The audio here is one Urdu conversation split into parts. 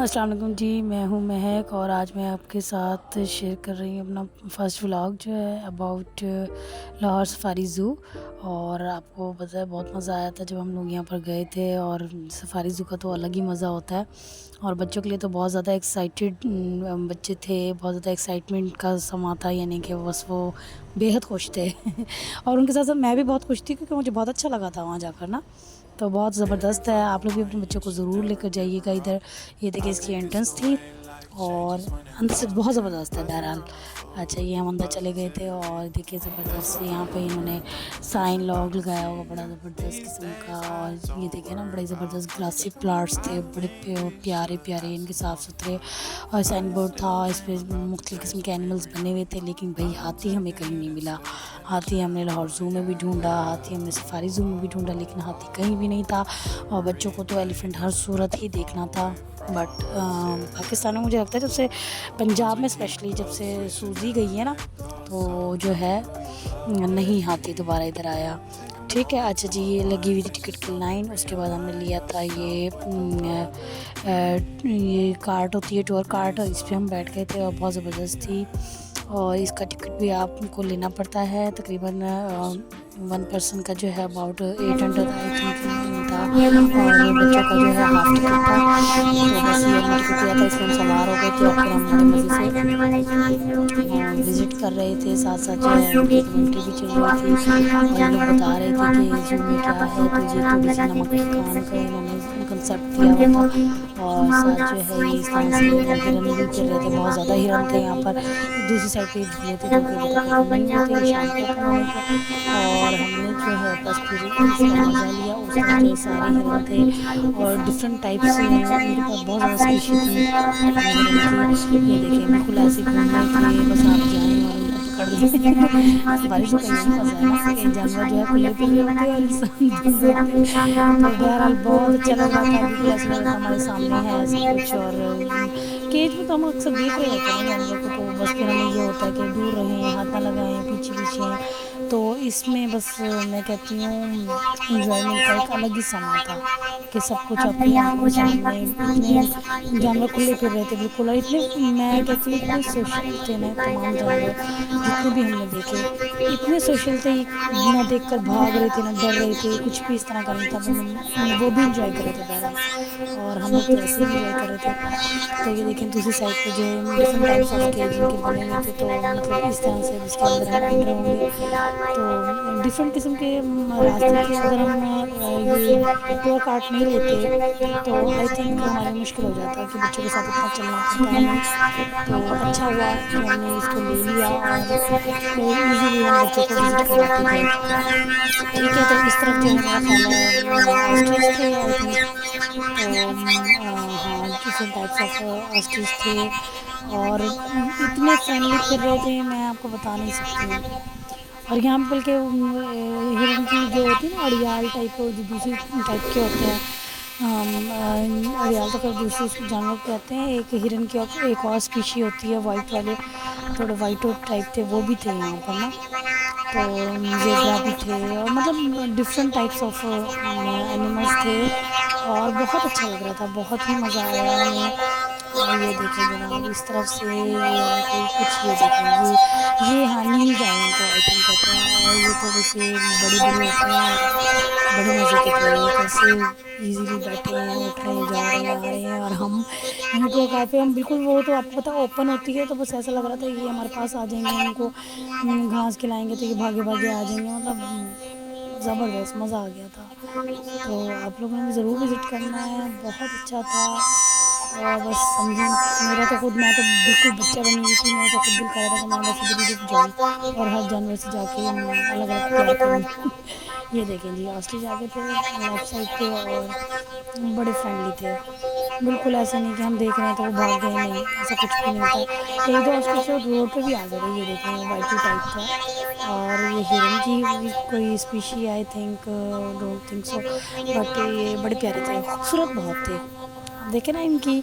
السلام علیکم جی، میں ہوں مہک اور آج میں آپ کے ساتھ شیئر کر رہی ہوں اپنا فرسٹ ولاگ جو ہے اباؤٹ لاہور سفاری زو۔ اور آپ کو پتہ ہے بہت مزہ آیا تھا جب ہم لوگ یہاں پر گئے تھے، اور سفاری زو کا تو الگ ہی مزہ ہوتا ہے، اور بچوں کے لیے تو بہت زیادہ ایکسائٹیڈ بچے تھے، بہت زیادہ ایکسائٹمنٹ کا سما تھا، یعنی کہ بس وہ بے حد خوش تھے اور ان کے ساتھ ساتھ میں بھی بہت خوش تھی کیونکہ مجھے بہت اچھا لگا تھا وہاں جا کر نا، تو بہت زبردست ہے۔ آپ لوگ بھی اپنے بچوں کو ضرور لے کر جائیے گا ادھر۔ یہ دیکھیں اس کی انٹرنس تھی اور اندر سے بہت زبردست ہے بہرحال۔ اچھا، یہ ہم اندر چلے گئے تھے اور دیکھیے زبردست یہاں پہ انہوں نے سائن لاگ لگایا ہوگا بڑا زبردست قسم کا، اور یہ دیکھیں نا بڑے زبردست گراسی پلانٹس تھے، بڑے پیارے پیارے ان کے صاف ستھرے، اور سائن بورڈ تھا، اس پہ مختلف قسم کے اینیملز بنے ہوئے تھے، لیکن بھائی ہاتھی ہمیں کہیں نہیں ملا۔ ہاتھی ہم نے لاہور زو میں بھی ڈھونڈا، ہاتھی ہم نے سفاری زو میں بھی ڈھونڈا، لیکن ہاتھی کہیں بھی نہیں تھا، اور بچوں کو تو ایلیفنٹ ہر صورت ہی دیکھنا تھا۔ بٹ پاکستان میں مجھے لگتا ہے جب سے پنجاب میں اسپیشلی جب سے سوزی گئی ہے نا، تو جو ہے نہیں ہاتھی دوبارہ ادھر آیا۔ ٹھیک ہے، اچھا جی، یہ لگی ہوئی تھی ٹکٹ کی لائن، اس کے بعد ہم نے لیا تھا یہ کارٹ ہوتی ہے ٹور کارٹ، اس پہ ہم بیٹھ گئے تھے اور بہت زبردست تھی، اور اس کا ٹکٹ بھی آپ کو لینا پڑتا ہے تقریباً 1 پرسن کا جو ہے اباؤٹ 800 آئی تھنک تھا، اور بچوں کا جو ہے ہاف ٹکٹ تھا۔ تو بس یہ ہم نے ٹکٹ لیا تھا، اس میں ہم سوار ہو گئے تھے اور پھر ہم بڑے مزے سے وزٹ کر رہے تھے، ساتھ ساتھ جو ہے ان کی کمنٹری بھی چل رہی تھی، اور یہ لوگ بتا رہے تھے کہ زو میں کیا ہے، تو یہ تھوڑی سی نمک کی کان کا انہوں نے کنسیپٹ دیا ہوا تھا، اور ساتھ جو ہے یہ اس طرح سے ہرن بھی پھر رہے تھے، بہت زیادہ ہرن تھے یہاں پر۔ دوسری سائڈ پہ جھولے تھے جو کہ ابھی تک اوپن نہیں ہوئے تھے، یہ شام کو اوپن ہونے تھے، اور ہم نے جو ہے بس پھر اس کا مزہ لیا۔ اس طرف جو ہے سارے ہرن تھے، اور ڈفرینٹ ٹائپس ان کے پاس بہت زیادہ اسپیشی تھی ہرن کی۔ یہ دیکھیں بالکل ایسے گھوم رہے تھے، بس آپ جائیں اور ان کو پکڑ لیں سفاری زو کا یہی مزہ ہے نا کہ جانور جو ہے کھلے پھر رہے ہوتے ہیں اور انسان دور دیکھتے ہیں، تو بہرحال بہت اچھا لگ رہا تھا، بالکل ایسا لگ رہا تھا ہمارے سامنے ہے ایسا کچھ، اور کیج میں تو ہم اکثر دیکھ رہے ہوتے ہیں نا جانوروں کو، تو بس پھر ہمیں یہ ہوتا ہے کہ دور رہیں، ہاتھ نہ لگائیں، پیچھے پیچھے ہیں، تو اس میں بس میں کہتی ہوں انجوائمنٹ کا ایک الگ ہی سما تھا کہ سب کچھ آپ کی آنکھوں کے سامنے، اتنے جانور کھلے پھر رہے تھے بالکل، اور اتنے میں کہتی ہوں اتنے سوشل تھے نا تمام جانور جتنے بھی ہم نے دیکھے، اتنے سوشل تھے، نہ دیکھ کر بھاگ رہے تھے، نہ ڈر رہے تھے، کچھ بھی اس طرح کا نہیں تھا، وہ بھی انجوائے کر رہے تھے بہرحال، اور ہم لوگ تو ایسے ہی انجوائے کر رہے تھے۔ تو یہ دیکھیں دوسری سائڈ پہ جو ہے ڈفرینٹ ٹائپس آف کیج ان کے بنے ہوئے تھے، تو مطلب اس طرح سے اب اس کے اندر ہم انٹر ہوں گے تو ڈفرینٹ قسم کے راستے تھے، اگر ہم یہ ٹور کارٹ نہیں لیتے تو آئی تھنک ہمارے لیے مشکل ہو جاتا کہ بچوں کے ساتھ اتنا چلنا پڑتا ہمیں، تو اچھا ہوا کہ ہم نے اس کو لے لیا اور ایزیلی ہم بچوں کو وزٹ کراتے گئے۔ ٹھیک ہے، تو اس طرف جو ہے میرا خیال ہے آسٹرچ تھے آئی تھنک، تو ہاں ڈفرینٹ ٹائپس آف آسٹرچ تھے، اور اتنے فرینڈلی پھر رہے تھے میں آپ کو بتا نہیں سکتی ہوں۔ اور یہاں پہ بلکہ ہرن کی جو ہوتی ہے نا اڑیال ٹائپ، جو دوسری ٹائپ کے ہوتے ہیں، اڑیال تو خیر دوسرے جانور کو کہتے ہیں، ایک ہرن کی ایک اور اسپیشی ہوتی ہے وائٹ والے، تھوڑے وائٹ آؤٹ ٹائپ تھے، وہ بھی تھے یہاں پر نا، تو زیبرا بھی تھے، اور مطلب ڈفرینٹ ٹائپس آف اینیملس تھے، اور بہت اچھا لگ رہا تھا، بہت ہی مزہ آیا ہمیں۔ یہ دیکھیں جناب اس طرف سے یہ ہے کہ کچھ یہ دیکھیں یہ ہاں نیل گائے ان کو آئی تھنک کہتے ہیں، اور یہ تھوڑے سے بڑے بڑے ہوتے ہیں، اور بڑے مزے کے تھے، کیسے ایزیلی بیٹھے ہیں، اٹھ رہے ہیں، جا رہے ہیں، آ رہے ہیں، اور ہم ٹور کارٹ پہ ہم بالکل، وہ تو آپ کو پتہ اوپن ہوتی ہے، تو بس ایسا لگ رہا تھا یہ ہمارے پاس آ جائیں گے، ہم ان کو گھاس کھلائیں گے تو یہ بھاگے بھاگے آ جائیں گے، مطلب زبردست مزہ آ گیا تھا۔ تو آپ لوگوں نے بھی ضرور وزٹ کرنا ہے، بہت اچھا تھا، اور بس سمجھیں میرا تو خود، میں تو بالکل بچہ بنی ہوئی تھی، میرا تو خود دل کر رہا تھا کہ میں بس ادھر ہی رک جاؤں اور ہر جانور سے جا کے الگ الگ پیار کروں یہ دیکھیں جی آسٹرچ آگے تھے لیفٹ سائڈ پہ، اور بڑے فرینڈلی تھے، بالکل ایسے نہیں کہ ہم دیکھ رہے ہیں تو وہ بھاگ گئے، نہیں ایسا کچھ بھی نہیں تھا۔ ایک دو آسٹرچ روڈ پہ بھی آ گئے تھے، یہ دیکھیں وائٹو ٹائپ تھا، اور یہ ہرن کی کوئی species I think, don't think so, but یہ بڑے پیارے تھے، خوبصورت بہت تھے۔ اب دیکھیں نا ان کی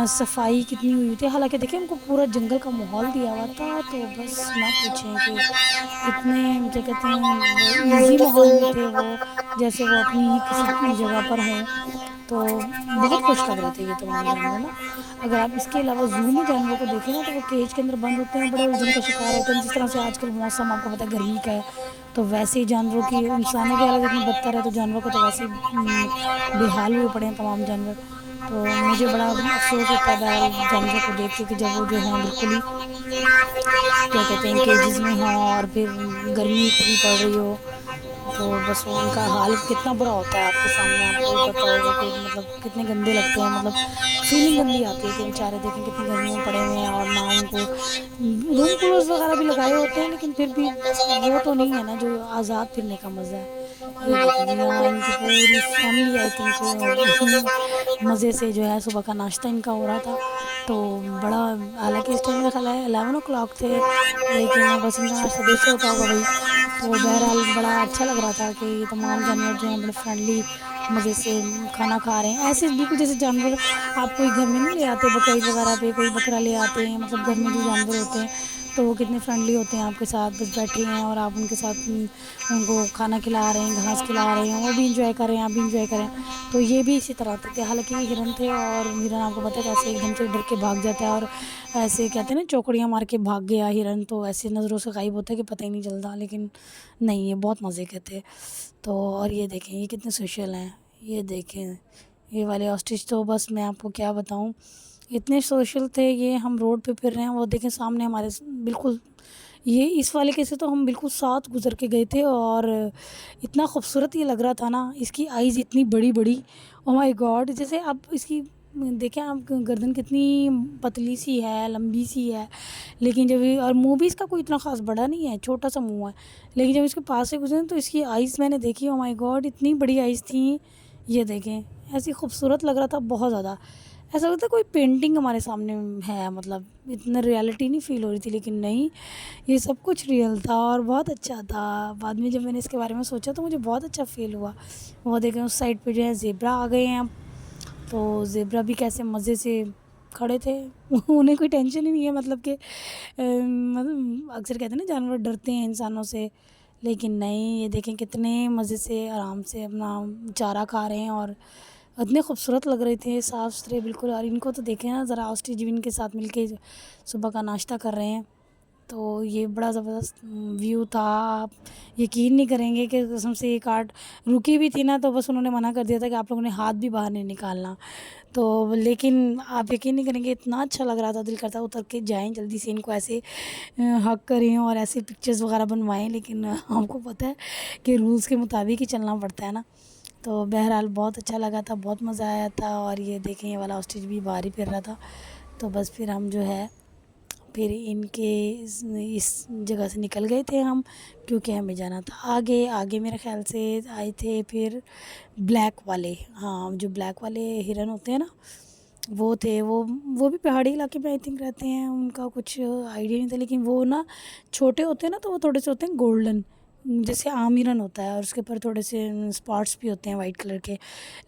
صفائی کتنی ہوئی تھی، حالانکہ دیکھیں ان کو پورا جنگل کا ماحول دیا ہوا تھا، تو بس نہ پوچھیں کہ اتنے کیا کہتے ہیں ایزی ماحول میں تھے وہ، جیسے وہ اپنی ہی کسی جگہ پر ہوں، تو بہت خوش لگ رہے تھے یہ تمام جانور نا. اگر آپ اس کے علاوہ زو میں جانوروں کو دیکھیں نا تو وہ کیج کے اندر بند ہوتے ہیں، بڑے الجھن کا شکار ہوتے ہیں. جس طرح سے آج کل موسم آپ کو پتہ ہے گرمی کا ہے، تو ویسے ہی جانوروں کی، انسانوں کی حالت اتنی بدتر ہے تو جانوروں کو تو ویسے ہی بے حال ہوئے پڑے ہیں تمام جانور. تو مجھے بڑا افسوس ہوتا ہے بہرحال جانوروں کو دیکھ کے کہ جب وہ جو ہیں بالکل ہی کیا کہتے ہیں کیجز میں ہوں اور پھر گرمی اتنی پڑ رہی ہو، تو بس ان کا حال کتنا برا ہوتا ہے آپ کے سامنے، آپ کو بھی پتہ ہوگا کہ مطلب کتنے گندے لگتے ہیں. مطلب فیلنگ گندی آتی ہے کہ بیچارے دیکھیں کتنی گرمی میں پڑے ہوئے ہیں اور نہ ان کو روم کولرز وغیرہ بھی لگائے ہوتے ہیں، لیکن پھر بھی وہ تو نہیں ہے نا جو آزاد پھرنے کا مزہ ہے. یہ دیکھیں یہاں ان کی پوری فیملی آئی تھنک مزے سے جو ہے صبح کا ناشتہ ان کا ہو رہا تھا. تو بڑا، حالانکہ اس ٹائم میرا خیال ہے 11 o'clock تھے، لیکن بس ان کا ناشتہ دیر سے ہوتا ہوگا بھائی. تو بہرحال بڑا اچھا لگ رہا تھا کہ یہ تمام جانور جو ہیں بڑے فرینڈلی مزے سے کھانا کھا رہے ہیں. ایسے بالکل جیسے جانور آپ کوئی گھر میں نہیں لے آتے بقرعید وغیرہ پہ، کوئی بکرا لے آتے ہیں، مطلب گھر میں جو جانور ہوتے ہیں تو وہ کتنے فرینڈلی ہوتے ہیں آپ کے ساتھ، بس بیٹھے ہیں اور آپ ان کے ساتھ ان کو کھانا کھلا رہے ہیں، گھاس کھلا رہے ہیں، وہ بھی انجوائے کر رہے ہیں، آپ بھی انجوائے کریں. تو یہ بھی اسی طرح تھے. حالانکہ یہ ہرن تھے اور ہرن آپ کو پتہ ہے کیسے ایک دم سے ڈر کے بھاگ جاتا ہے اور ایسے کہتے ہیں نا چوکڑیاں مار کے بھاگ گیا ہرن، تو ایسے نظروں سے غائب ہوتا ہے کہ پتہ ہی نہیں چلتا. لیکن نہیں، یہ بہت مزے کے تھے. تو اور یہ دیکھیں یہ کتنے سوشل ہیں، یہ دیکھیں یہ والے آسٹرچ تو بس میں آپ کو کیا بتاؤں، اتنے سوشل تھے. یہ ہم روڈ پہ پھر رہے ہیں، وہ دیکھیں سامنے ہمارے بالکل، یہ اس والے کے سے تو ہم بالکل ساتھ گزر کے گئے تھے اور اتنا خوبصورت یہ لگ رہا تھا نا. اس کی آئیز اتنی بڑی بڑی، او مائی گاڈ. جیسے اب اس کی دیکھیں آپ گردن کتنی پتلی سی ہے، لمبی سی ہے، لیکن جب اور منہ بھی اس کا کوئی اتنا خاص بڑا نہیں ہے، چھوٹا سا منہ ہے. لیکن جب اس کے پاس سے گزرے تو اس کی آئیز میں نے دیکھی، او مائی گاڈ اتنی بڑی آئیز تھیں. یہ دیکھیں ایسی خوبصورت لگ رہا تھا بہت زیادہ، ایسا لگتا ہے کوئی پینٹنگ ہمارے سامنے ہے. مطلب اتنا ریالٹی نہیں فیل ہو رہی تھی، لیکن نہیں، یہ سب کچھ ریئل تھا اور بہت اچھا تھا. بعد میں جب میں نے اس کے بارے میں سوچا تو مجھے بہت اچھا فیل ہوا. وہ دیکھیں اس سائڈ پہ جو ہے زیبرا آ گئے ہیں اب، تو زیبرا بھی کیسے مزے سے کھڑے تھے. انہیں کوئی ٹینشن ہی نہیں ہے، مطلب کہ مطلب اکثر کہتے ہیں نا جانور ڈرتے ہیں انسانوں سے، لیکن نہیں، یہ دیکھیں کتنے مزے سے آرام سے اپنا چارہ کھا رہے ہیں اور اتنے خوبصورت لگ رہے تھے، صاف ستھرے بالکل. اور ان کو تو دیکھیں نا ذرا، آسٹرچ بھی ان کے ساتھ مل کے صبح کا ناشتہ کر رہے ہیں. تو یہ بڑا زبردست ویو تھا. آپ یقین نہیں کریں گے کہ قسم سے یہ کارٹ رکی بھی تھی نا تو بس انہوں نے منع کر دیا تھا کہ آپ لوگوں نے ہاتھ بھی باہر نہیں نکالنا. تو لیکن آپ یقین نہیں کریں گے اتنا اچھا لگ رہا تھا، دل کرتا اتر کے جائیں جلدی سے ان کو ایسے ہگ کریں اور ایسے پکچرز وغیرہ بنوائیں، لیکن ہم کو پتہ ہے کہ رولز کے مطابق ہی چلنا پڑتا ہے نا. تو بہرحال بہت اچھا لگا تھا، بہت مزہ آیا تھا. اور یہ دیکھیں یہ والا آسٹرچ بھی باہر ہی پھر رہا تھا. تو بس پھر ہم جو ہے پھر ان کے اس جگہ سے نکل گئے تھے ہم، کیونکہ ہمیں جانا تھا آگے. آگے میرے خیال سے آئے تھے پھر بلیک والے، ہاں جو بلیک والے ہرن ہوتے ہیں نا وہ تھے. وہ بھی پہاڑی علاقے میں آئی تھنک رہتے ہیں، ان کا کچھ آئیڈیا نہیں تھا. لیکن وہ نا چھوٹے ہوتے ہیں نا تو وہ تھوڑے سے ہوتے ہیں گولڈن، جیسے عام ہرن ہوتا ہے اور اس کے اوپر تھوڑے سے اسپاٹس بھی ہوتے ہیں وائٹ کلر کے.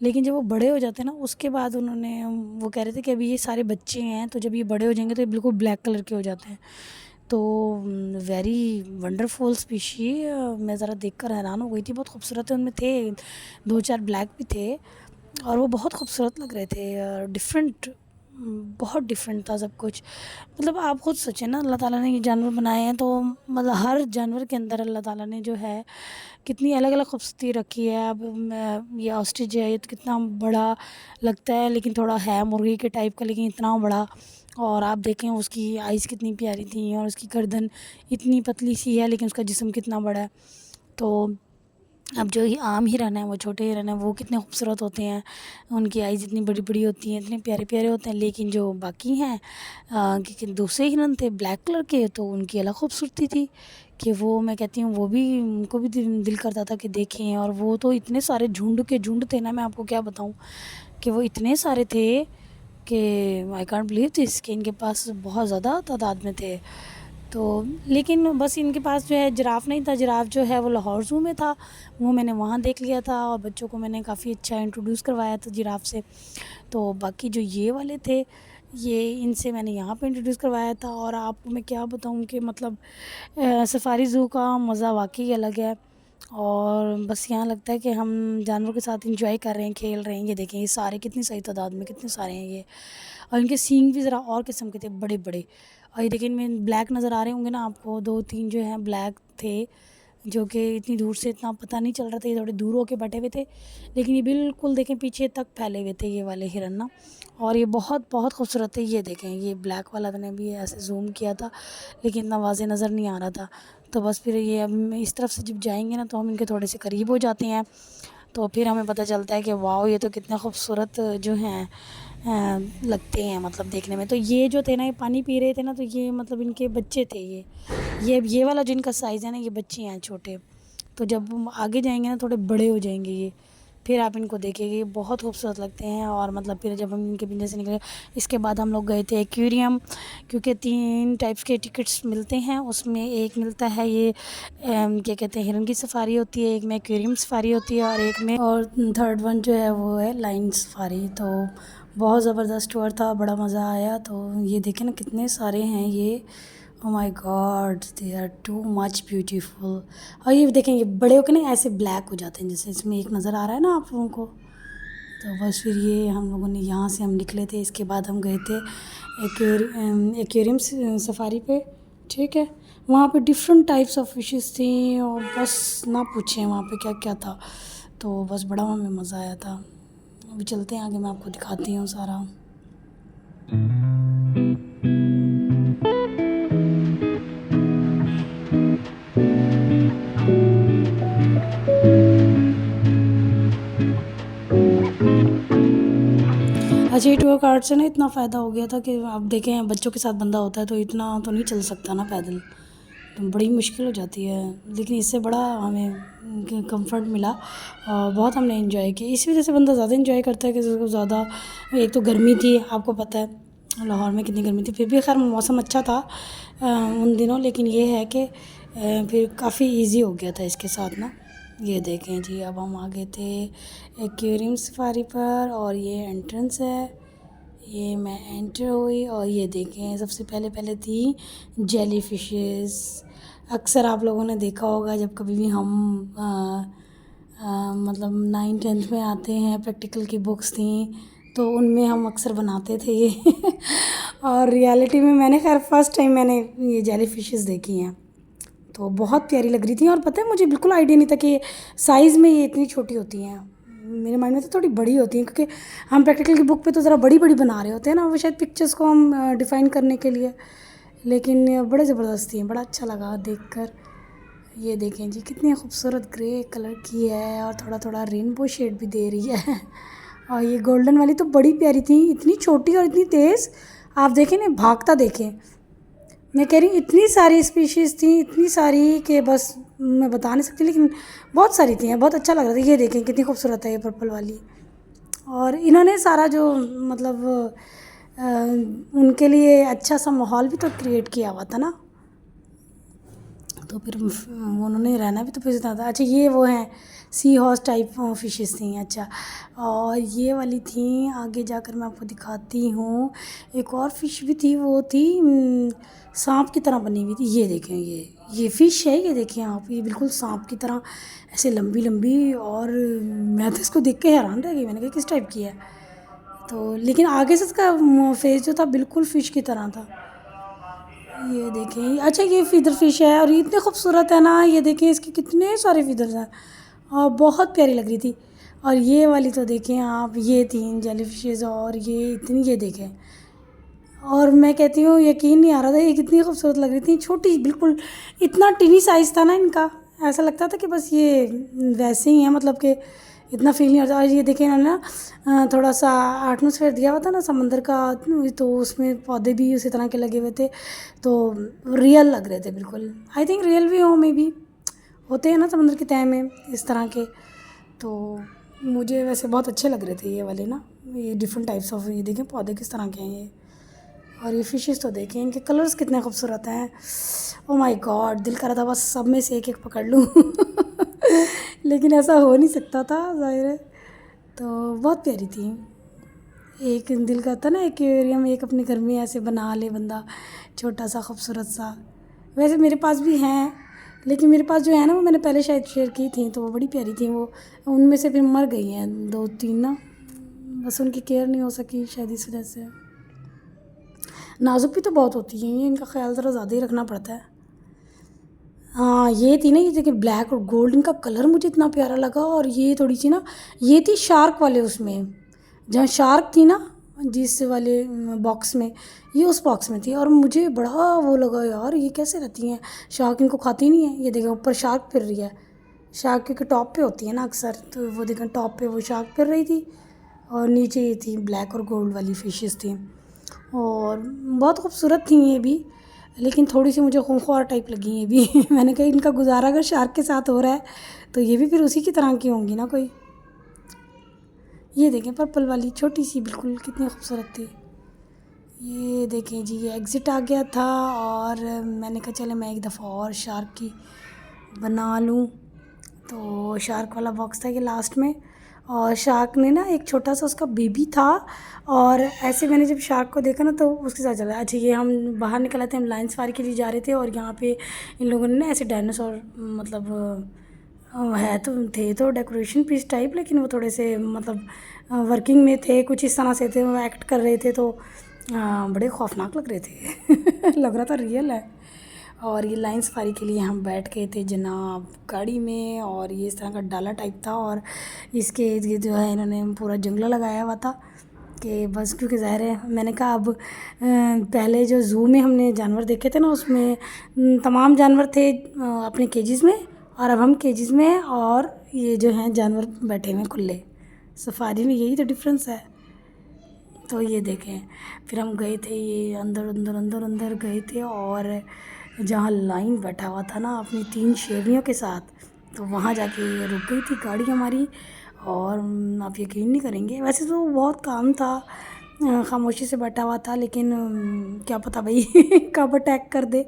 لیکن جب وہ بڑے ہو جاتے ہیں نا اس کے بعد انہوں نے وہ کہہ رہے تھے کہ ابھی یہ سارے بچے ہیں تو جب یہ بڑے ہو جائیں گے تو یہ بالکل بلیک کلر کے ہو جاتے ہیں. تو ویری ونڈرفل اسپیشی. میں ذرا دیکھ کر حیران ہو گئی تھی، بہت خوبصورت ان میں تھے، 2-4 بلیک بھی تھے اور وہ بہت خوبصورت لگ رہے تھے. ڈفرینٹ، بہت ڈفرینٹ تھا سب کچھ. مطلب آپ خود سوچیں نا، اللہ تعالیٰ نے یہ جانور بنائے ہیں تو مطلب ہر جانور کے اندر اللہ تعالیٰ نے جو ہے کتنی الگ الگ خوبصورتی رکھی ہے. اب یہ آسٹرچ ہے، یہ تو کتنا بڑا لگتا ہے لیکن تھوڑا ہے مرغی کے ٹائپ کا، لیکن اتنا بڑا. اور آپ دیکھیں اس کی آئیز کتنی پیاری تھیں اور اس کی گردن اتنی پتلی سی ہے لیکن اس کا جسم کتنا بڑا ہے. تو اب جو یہ عام ہرن ہیں، وہ چھوٹے ہرن ہیں، وہ کتنے خوبصورت ہوتے ہیں، ان کی آئیز اتنی بڑی بڑی ہوتی ہیں، اتنے پیارے پیارے ہوتے ہیں. لیکن جو باقی ہیں کیونکہ دوسرے ہرن تھے بلیک کلر کے تو ان کی الگ خوبصورتی تھی کہ وہ میں کہتی ہوں وہ بھی ان کو بھی دل کرتا تھا کہ دیکھیں. اور وہ تو اتنے سارے جھنڈ کے جھنڈ تھے نا، میں آپ کو کیا بتاؤں کہ وہ اتنے سارے تھے کہ آئی کانٹ بلیو دس کہ ان کے پاس بہت زیادہ تعداد میں تھے. تو لیکن بس ان کے پاس جو ہے جراف نہیں تھا. جراف جو ہے وہ لاہور زو میں تھا، وہ میں نے وہاں دیکھ لیا تھا اور بچوں کو میں نے کافی اچھا انٹروڈیوس کروایا تھا جراف سے. تو باقی جو یہ والے تھے یہ ان سے میں نے یہاں پہ انٹروڈیوس کروایا تھا. اور آپ کو میں کیا بتاؤں کہ مطلب سفاری زو کا مزہ واقعی الگ ہے. اور بس یہاں لگتا ہے کہ ہم جانوروں کے ساتھ انجوائے کر رہے ہیں، کھیل رہے ہیں۔ یہ دیکھیں، یہ سارے کتنی صحیح تعداد میں کتنے سارے ہیں یہ، اور ان کے سینگ بھی ذرا اور قسم کے تھے، بڑے بڑے۔ اور یہ دیکھیں، ان میں بلیک نظر آ رہے ہوں گے نا آپ کو، 2 3 جو ہیں بلیک تھے، جو کہ اتنی دور سے اتنا پتہ نہیں چل رہا تھا، یہ تھوڑے دور ہو کے بیٹھے ہوئے تھے، لیکن یہ بالکل دیکھیں پیچھے تک پھیلے ہوئے تھے یہ والے ہرن نا، اور یہ بہت بہت خوبصورت تھے۔ یہ دیکھیں، یہ بلیک والا میں نے بھی ایسے زوم کیا تھا، لیکن اتنا واضح نظر نہیں آ رہا تھا۔ تو بس پھر یہ اب اس طرف سے جب جائیں گے نا تو ہم ان کے تھوڑے سے قریب ہو جاتے ہیں، تو پھر ہمیں پتہ چلتا ہے کہ واؤ، یہ تو کتنے خوبصورت جو ہیں لگتے ہیں مطلب دیکھنے میں۔ تو یہ جو تھے نا، یہ پانی پی رہے تھے نا، تو یہ مطلب ان کے بچے تھے، یہ والا جن کا سائز ہے نا، یہ بچے ہیں چھوٹے۔ تو جب ہم آگے جائیں گے نا، تھوڑے بڑے ہو جائیں گے یہ، پھر آپ ان کو دیکھیں گے، یہ بہت خوبصورت لگتے ہیں۔ اور مطلب پھر جب ہم ان کے پنجرے سے نکلے، اس کے بعد ہم لوگ گئے تھے ایکویریم، کیونکہ 3 ٹائپس کے ٹکٹس ملتے ہیں، اس میں ایک ملتا ہے یہ کیا کہتے ہیں، ہرن کی سفاری ہوتی ہے، ایک میں ایکویریم سفاری ہوتی ہے، اور ایک میں، اور تھرڈ ون جو ہے وہ ہے لائن سفاری۔ تو بہت زبردست ٹور تھا، بڑا مزہ آیا۔ تو یہ دیکھیں نا کتنے سارے ہیں یہ، oh my God, they are too much beautiful. اور یہ دیکھیں، یہ بڑے ہو کے نا ایسے بلیک ہو جاتے ہیں، جیسے اس میں ایک نظر آ رہا ہے نا آپ لوگوں کو۔ تو بس پھر یہ ہم لوگوں نے یہاں سے ہم نکلے تھے، اس کے بعد ہم گئے تھے ایکویریم سفاری پہ، ٹھیک ہے۔ وہاں پہ ڈفرینٹ ٹائپس آف فشز تھیں، اور بس نہ پوچھیں وہاں پہ کیا کیا تھا، تو بس بڑا ہمیں مزہ آیا تھا۔ ابھی چلتے ہیں آگے، میں آپ کو دکھاتی ہوں سارا۔ اچھا، یہ ٹور کارڈ سے نا اتنا فائدہ ہو گیا تھا کہ آپ دیکھیں، بچوں کے ساتھ بندہ ہوتا ہے تو اتنا تو نہیں چل سکتا نا پیدل، تو بڑی مشکل ہو جاتی ہے، لیکن اس سے بڑا ہمیں کمفرٹ ملا، اور بہت ہم نے انجوائے کیا۔ اسی وجہ سے بندہ زیادہ انجوائے کرتا ہے کہ زیادہ، ایک تو گرمی تھی، آپ کو پتہ ہے لاہور میں کتنی گرمی تھی، پھر بھی خیر موسم اچھا تھا ان دنوں، لیکن یہ ہے کہ پھر کافی ایزی ہو گیا تھا اس کے ساتھ نا۔ یہ دیکھیں جی، اب ہم آگے تھے ایکویریم سفاری پر، اور یہ انٹرنس ہے، یہ میں انٹر ہوئی، اور یہ دیکھیں سب سے پہلے تھی جیلی فشز۔ اکثر آپ لوگوں نے دیکھا ہوگا، جب کبھی بھی ہم مطلب 9 10 میں آتے ہیں، پریکٹیکل کی بکس تھیں تو ان میں ہم اکثر بناتے تھے یہ اور ریالٹی میں میں نے خیر فرسٹ ٹائم میں نے یہ جیلی فشز دیکھی ہیں، تو بہت پیاری لگ رہی تھیں۔ اور پتہ ہے مجھے بالکل آئیڈیا نہیں تھا کہ سائز میں یہ اتنی چھوٹی ہوتی ہیں، میرے مائنڈ میں تو تھوڑی بڑی ہوتی ہیں، کیونکہ ہم پریکٹیکل کی بک پہ تو ذرا بڑی بڑی بنا رہے ہوتے ہیں نا، وہ شاید پکچرس کو ہم ڈیفائن کرنے کے لیے، لیکن بڑے زبردست ہیں، بڑا اچھا لگا دیکھ کر۔ یہ دیکھیں جی، کتنی خوبصورت گرے کلر کی ہے، اور تھوڑا تھوڑا رینبو شیڈ بھی دے رہی ہے اور یہ گولڈن والی تو بڑی پیاری تھی، اتنی چھوٹی اور اتنی تیز، آپ دیکھیں نا بھاگتا دیکھیں، میں کہہ رہی ہوں اتنی ساری اسپیشیز تھیں، اتنی ساری کہ بس میں بتا نہیں سکتی، لیکن بہت ساری تھیں، بہت اچھا لگ رہا تھا۔ یہ دیکھیں کتنی خوبصورت ہے یہ پرپل والی، اور انہوں نے سارا جو مطلب ان کے لیے اچھا سا ماحول بھی تو کریٹ کیا ہوا تھا نا، تو پھر انہوں نے رہنا بھی تو پھر تھا۔ اچھا، یہ وہ ہیں سی ہارس ٹائپ فشز تھیں، اچھا، اور یہ والی تھیں، آگے جا کر میں آپ کو دکھاتی ہوں۔ ایک اور فش بھی تھی، وہ تھی سانپ کی طرح بنی ہوئی تھی، یہ دیکھیں، یہ فش ہے، یہ دیکھیں آپ، یہ بالکل سانپ کی طرح ایسے لمبی لمبی، اور میں تو اس کو دیکھ کے حیران رہ گئی، میں نے کہا کس ٹائپ کی ہے، تو لیکن آگے سے اس کا فیس جو تھا بالکل فش کی طرح تھا۔ یہ دیکھیں، اچھا یہ فیدر فش ہے، اور یہ اتنے خوبصورت ہے نا، یہ دیکھیں اس کے کتنے سارے فیدرز ہیں، اور بہت پیاری لگ رہی تھی۔ اور یہ والی تو دیکھیں آپ، یہ 3 جیلی فشز، اور یہ اتنی، یہ دیکھیں، اور میں کہتی ہوں یقین نہیں آ رہا تھا، یہ کتنی خوبصورت لگ رہی تھی، چھوٹی بالکل، اتنا ٹینی سائز تھا نا ان کا، ایسا لگتا تھا کہ بس یہ ویسے ہی ہیں، مطلب کہ اتنا فیل نہیں ہوتا۔ اور یہ دیکھیں انہوں نے نا تھوڑا سا ایٹماسفیئر دیا ہوا تھا نا سمندر کا، تو اس میں پودے بھی اسی طرح کے لگے ہوئے تھے، تو ریئل لگ رہے تھے بالکل، آئی تھنک ریئل بھی ہوں، میں بھی ہوتے ہیں نا سمندر کی تہہ میں اس طرح کے، تو مجھے ویسے بہت اچھے لگ رہے تھے یہ والے نا، یہ ڈفرینٹ ٹائپس آف، یہ دیکھیں پودے کس طرح کے ہیں یہ، اور یہ فشز تو دیکھیں ان کے کلرز کتنے خوبصورت ہیں، او مائی گاڈ، دل کر رہا تھا بس سب میں سے ایک ایک پکڑ لوں لیکن ایسا ہو نہیں سکتا تھا ظاہر ہے، تو بہت پیاری تھی۔ ایک دل کرتا نا ایکویریم ایک اپنے گھر میں ایسے بنا لے بندہ، چھوٹا سا خوبصورت سا، ویسے میرے پاس بھی ہیں، لیکن میرے پاس جو ہے نا وہ میں نے پہلے شاید شیئر کی تھیں تو وہ بڑی پیاری تھیں، وہ ان میں سے پھر مر گئی ہیں 2-3 نا، بس ان کی کیئر نہیں ہو سکی شاید اس وجہ سے۔ نازک بھی تو بہت ہوتی ہیں یہ، ان کا خیال ذرا زیادہ ہی رکھنا پڑتا ہے۔ ہاں یہ تھی نا، یہ دیکھیں بلیک اور گولڈ، ان کا کلر مجھے اتنا پیارا لگا، اور یہ تھوڑی سی نا، یہ تھی شارک والے اس میں، جہاں شارک تھی نا جس والے باکس میں، یہ اس باکس میں تھی، اور مجھے بڑا وہ لگا یار یہ کیسے رہتی ہیں، شارک ان کو کھاتی نہیں ہے۔ یہ دیکھیں اوپر شارک پھر رہی ہے، شارک کیونکہ ٹاپ پہ ہوتی ہے نا اکثر، تو وہ دیکھیں ٹاپ پہ وہ شارک پھر رہی تھی، اور نیچے یہ تھی بلیک اور گولڈ والی فشز تھیں، اور بہت خوبصورت تھیں یہ بھی، لیکن تھوڑی سی مجھے خونخوار ٹائپ لگی یہ بھی میں نے کہا ان کا گزارا اگر شارک کے ساتھ ہو رہا ہے تو یہ بھی پھر اسی کی طرح کی ہوں گی نا کوئی۔ یہ دیکھیں پرپل والی چھوٹی سی بالکل کتنی خوبصورت تھی۔ یہ دیکھیں جی یہ ایگزٹ آ گیا تھا، اور میں نے کہا چلے میں ایک دفعہ اور شارک کی بنا لوں، تو شارک والا باکس تھا یہ لاسٹ میں، اور شارک نے نا ایک چھوٹا سا اس کا بیبی تھا، اور ایسے میں نے جب شارک کو دیکھا نا تو اس کے ساتھ چلا، اچھا یہ ہم باہر نکل آتے ہیں، ہم لائن سفاری کے لیے جا رہے تھے، اور یہاں پہ ان لوگوں نے نا ایسے ڈائناسور مطلب ہے تو تھے تو ڈیکوریشن پیس ٹائپ، لیکن وہ تھوڑے سے مطلب ورکنگ میں تھے کچھ اس طرح سے تھے، وہ ایکٹ کر رہے تھے تو بڑے خوفناک لگ رہے تھے لگ رہا تھا ریئل ہے۔ اور یہ لائن سفاری کے لیے ہم بیٹھ گئے تھے جناب گاڑی میں، اور یہ اس طرح کا ڈالا ٹائپ تھا، اور اس کے یہ جو ہے انہوں نے پورا جنگلہ لگایا ہوا تھا کہ بس، کیونکہ ظاہر ہے میں نے کہا اب پہلے جو زو میں ہم نے جانور دیکھے تھے نا اس میں تمام جانور تھے اپنے کیجز میں، اور اب ہم کیجز میں ہیں، اور یہ جو ہیں جانور بیٹھے ہوئے کھلے، سفاری میں یہی تو ڈفرینس ہے۔ تو یہ دیکھیں پھر ہم گئے تھے یہ اندر اندر اندر اندر گئے تھے، اور جہاں لائن بیٹھا ہوا تھا نا اپنی 3 شیرنیوں کے ساتھ، تو وہاں جا کے رک گئی تھی گاڑی ہماری، اور آپ یقین نہیں کریں گے ویسے تو بہت کام تھا، خاموشی سے بیٹھا ہوا تھا، لیکن کیا پتہ بھائی کب اٹیک کر دے،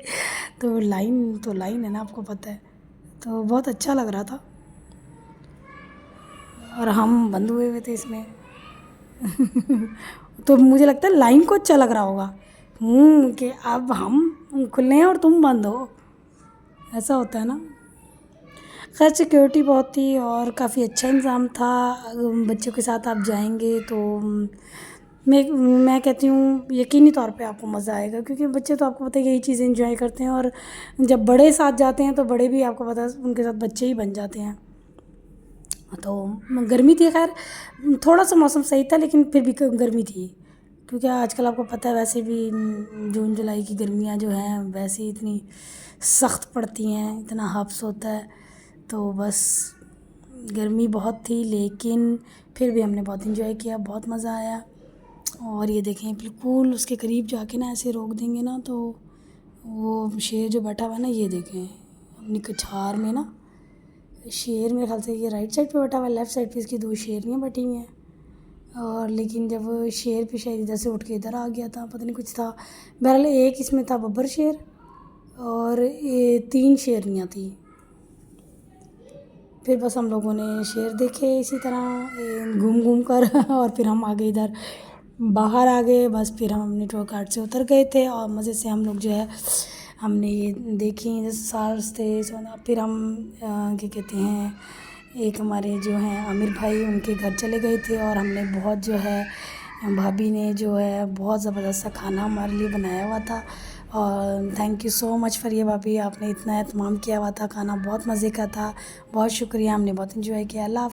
تو لائن ہے نا آپ کو پتہ ہے، تو بہت اچھا لگ رہا تھا، اور ہم بند ہوئے ہوئے تھے اس میں تو مجھے لگتا ہے لائن کو اچھا لگ رہا ہوگا کہ اب ہم کھلے ہیں اور تم بند ہو، ایسا ہوتا ہے نا۔ خیر سیکیورٹی بہت تھی اور کافی اچھا انتظام تھا، بچوں کے ساتھ آپ جائیں گے تو میں کہتی ہوں یقینی طور پہ آپ کو مزہ آئے گا، کیونکہ بچے تو آپ کو پتہ ہے یہی چیزیں انجوائے کرتے ہیں، اور جب بڑے ساتھ جاتے ہیں تو بڑے بھی آپ کو پتہ ہے ان کے ساتھ بچے ہی بن جاتے ہیں۔ تو گرمی تھی، خیر تھوڑا سا موسم صحیح تھا لیکن پھر بھی گرمی تھی، کیونکہ آج کل آپ کو پتہ ہے ویسے بھی جون جولائی کی گرمیاں جو ہیں ویسے ہی اتنی سخت پڑتی ہیں، اتنا حبس ہوتا ہے، تو بس گرمی بہت تھی، لیکن پھر بھی ہم نے بہت انجوائے کیا، بہت مزہ آیا۔ اور یہ دیکھیں بالکل اس کے قریب جا کے نا ایسے روک دیں گے نا تو وہ شیر جو بیٹھا ہوا ہے نا، یہ دیکھیں اپنی کچھار میں نا، شیر میرے خیال سے یہ رائٹ سائڈ پہ بیٹھا ہوا ہے، لیفٹ سائڈ پہ اس کی 2 شیرنیاں بیٹھی ہوئی ہیں، اور لیکن جب شیر پہ شاید ادھر سے اٹھ کے ادھر آ گیا تھا، پتہ نہیں کچھ تھا، بہرحال ایک اس میں تھا ببر شیر، اور 3 شیرنیاں تھیں۔ پھر بس ہم لوگوں نے شیر دیکھے اسی طرح گھوم گھوم کر اور پھر ہم آگے ادھر باہر آ گئے، بس پھر ہم اپنے ٹور کارٹ سے اتر گئے تھے، اور مزے سے ہم لوگ جو ہے ہم نے یہ دیکھی جیسے سارس تھے، پھر ہم کیا کہتے ہیں ایک ہمارے جو ہیں عامر بھائی ان کے گھر چلے گئے تھے، اور ہم نے بہت جو ہے بھابھی نے جو ہے بہت زبردست سا کھانا ہمارے لیے بنایا ہوا تھا، اور thank you so much for یہ بھابھی، آپ نے اتنا اہتمام کیا ہوا تھا، کھانا بہت مزے کا تھا، بہت شکریہ، ہم نے بہت انجوائے کیا۔ اللہ